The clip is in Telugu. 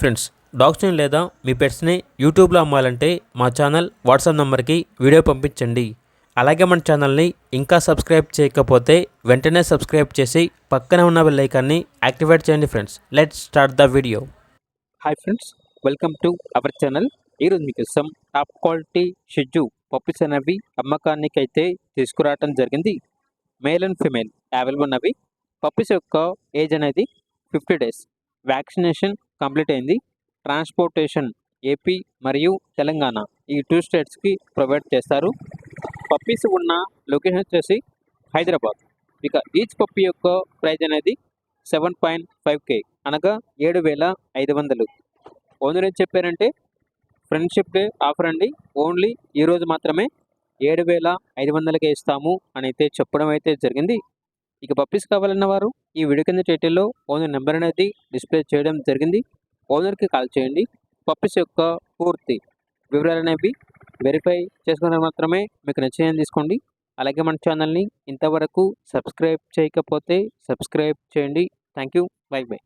ఫ్రెండ్స్, డాగ్స్ని లేదా మీ పెట్స్ని యూట్యూబ్లో అమ్మాలంటే మా ఛానల్ వాట్సాప్ నెంబర్కి వీడియో పంపించండి. అలాగే మన ఛానల్ని ఇంకా సబ్స్క్రైబ్ చేయకపోతే వెంటనే సబ్స్క్రైబ్ చేసి పక్కనే ఉన్న బెల్ ఐకాన్ని యాక్టివేట్ చేయండి. Friends, let's start the video. Hi friends, welcome to our channel. ఈరోజు మీకోసం టాప్ క్వాలిటీ షిజు పప్పీస్ అనేవి అమ్మకానికి అయితే తీసుకురావడం జరిగింది. మేల్ అండ్ ఫిమేల్ అవైలబుల్ ఉన్నవి. పప్పీస్ యొక్క ఏజ్ అనేది 50 days. వ్యాక్సినేషన్ కంప్లీట్ అయింది. ట్రాన్స్పోర్టేషన్ ఏపీ మరియు తెలంగాణ ఈ 2 స్టేట్స్కి ప్రొవైడ్ చేస్తారు. పప్పీస్ ఉన్న లొకేషన్ వచ్చేసి హైదరాబాద్. ఇక ఈచ్ పప్పీ యొక్క ప్రైజ్ అనేది 7.5K అనగా 7,500. ఓనర్ ఏం చెప్పారంటే ఫ్రెండ్షిప్ డే ఆఫర్ అండి, ఓన్లీ ఈరోజు మాత్రమే 7,500కే ఇస్తాము అని అయితే చెప్పడం అయితే జరిగింది. ఇక పప్పీస్ కావాలన్న వారు ఈ వీడియో కింద టైటిల్లో ఓనర్ నెంబర్ అనేది డిస్ప్లే చేయడం జరిగింది. ఓనర్కి కాల్ చేయండి. పప్పీస్ యొక్క పూర్తి వివరాలు అనేవి వెరిఫై చేసుకున్న మాత్రమే మీకు నచ్చిన తీసుకోండి. అలాగే మన ఛానల్ని ఇంతవరకు సబ్స్క్రైబ్ చేయకపోతే సబ్స్క్రైబ్ చేయండి. Thank you. By by.